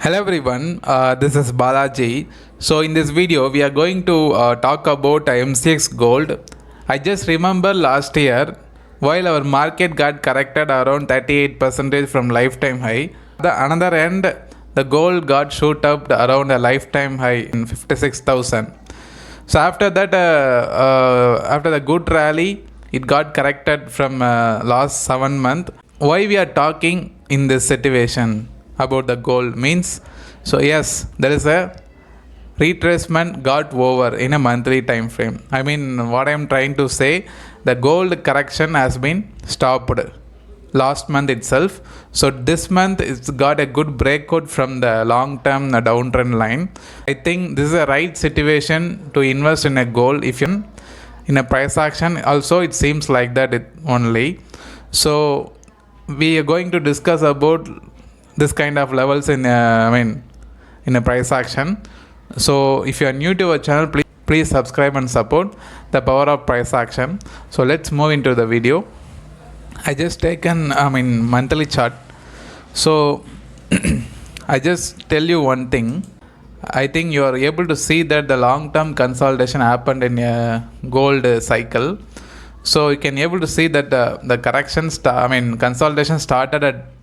Hello everyone, this is Balaji. So in this video, we are going to talk about MCX Gold. I just remember last year, while our market got corrected around 38% from lifetime high, the another end, the gold got shoot up around a lifetime high in 56,000. So after that, after the good rally, it got corrected from last 7 month. Why we are talking in this situation about the gold means, so yes, there is a retracement got over in a monthly time frame. I mean, what I am trying to say, the gold correction has been stopped last month itself. So this month it's got a good breakout from the long term downtrend line. I think this is a right situation to invest in a gold if you in a price action. Also, it seems like that it only. So we are going to discuss about this kind of levels in in a price action. So if you are new to our channel, please subscribe and support the power of price action. So let's move into the video. I just taken monthly chart. So I just tell you one thing. I think you are able to see that the long term consolidation happened in a gold cycle. So you can able to see that the correction consolidation started at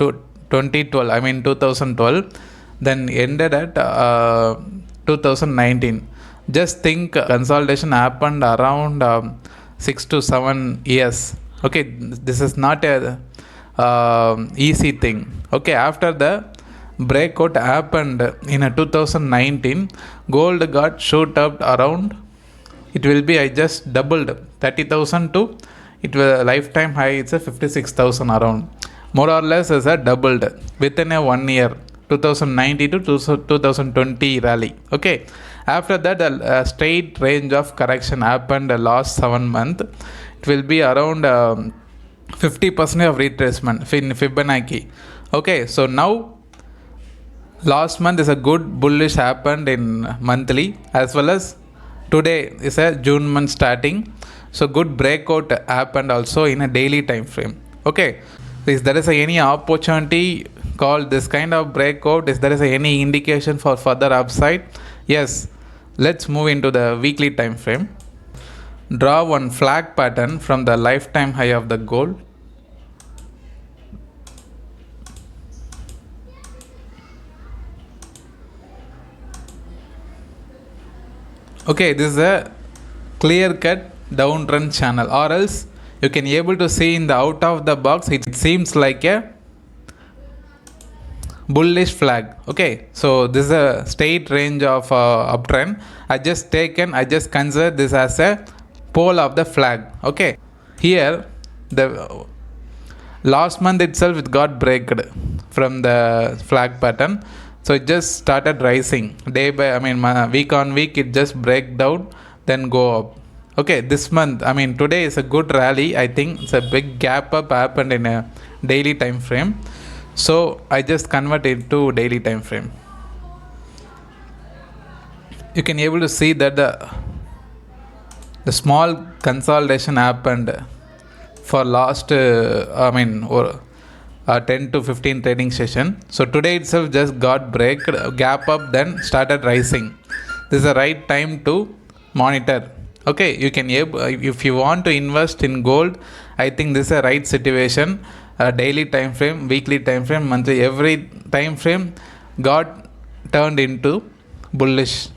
2012, 2012, then ended at 2019. Just think, consolidation happened around 6 to 7 years. Okay, this is not a easy thing. Okay, after the breakout happened in a 2019, gold got shoot up around, it will be, I just doubled 30,000 to, it will lifetime high, it's a 56,000 around, more or less is a doubled within a 1 year, 2019 to 2020 rally. Okay, after that a straight range of correction happened the last 7 month. It will be around 50% of retracement in Fibonacci. Okay, so now last month is a good bullish happened in monthly, as well as today is a June month starting. So good breakout happened also in a daily time frame. Okay, is there is any opportunity called this kind of breakout? Is there is any indication for further upside? Yes, let's move into the weekly time frame. Draw one flag pattern from the lifetime high of the gold. Okay, this is a clear cut downtrend channel, or else you can able to see in the out of the box, it seems like a bullish flag. Okay, so this is a straight range of uptrend. I just consider this as a pole of the flag. Okay, here the last month itself it got breaked from the flag pattern, so it just started rising day by, week on week, it just break down then go up. Okay, this month, today is a good rally. I think it's a big gap up happened in a daily time frame, so I just convert it to daily time frame. You can able to see that the small consolidation happened for last or 10 to 15 trading session. So today itself just got break gap up, then started rising. This is the right time to monitor. Okay, you can if you want to invest in gold, I think this is a right situation. Daily time frame, weekly time frame, monthly, every time frame got turned into bullish.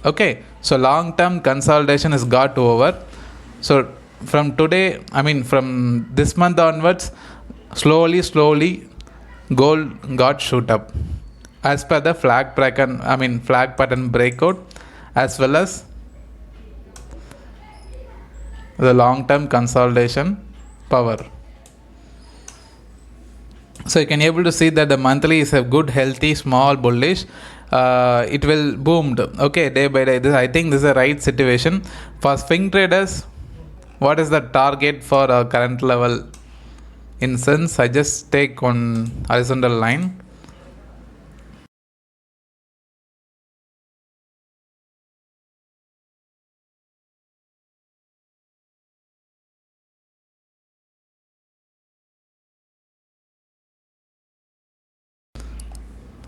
Okay, so long term consolidation has got over. So from today, from this month onwards, slowly gold got shoot up as per the flag pattern breakout, as well as the long term consolidation power. So you can able to see that the monthly is a good healthy small bullish. It will boomed, okay, day by day. I think this is a right situation for swing traders. What is the target for our current level? In sense, I just take on horizontal line.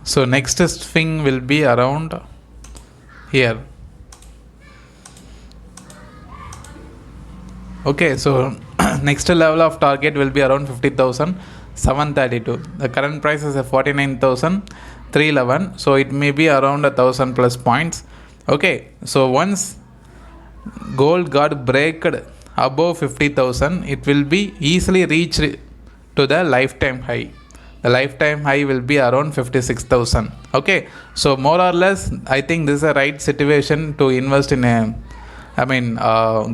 So next swing will be around here. Okay, so next level of target will be around 50,732. The current price is 49,311, so it may be around 1,000 plus points. Okay, so once gold got breaked above 50,000, it will be easily reached to the lifetime high. The lifetime high will be around 56,000. Okay, so more or less I think this is a right situation to invest in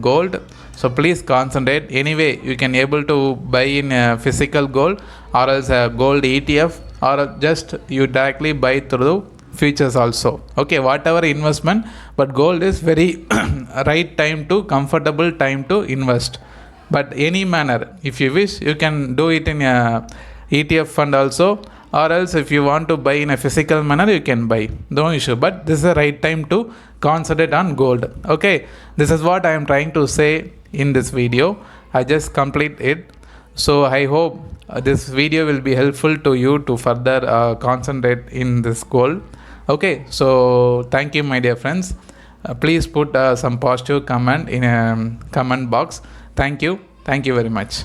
gold. So please concentrate. Anyway, you can able to buy in a physical gold or else a gold ETF, or just you directly buy through futures also. Okay, whatever investment, but gold is very right time to comfortable time to invest. But any manner, if you wish, you can do it in a ETF fund also, or else if you want to buy in a physical manner, you can buy, no issue. But this is the right time to concentrate on gold. Okay, this is what I am trying to say in this video. I just complete it. So I hope this video will be helpful to you to further concentrate in this gold. Okay, so thank you my dear friends. Please put some positive comment in a comment box. Thank you very much.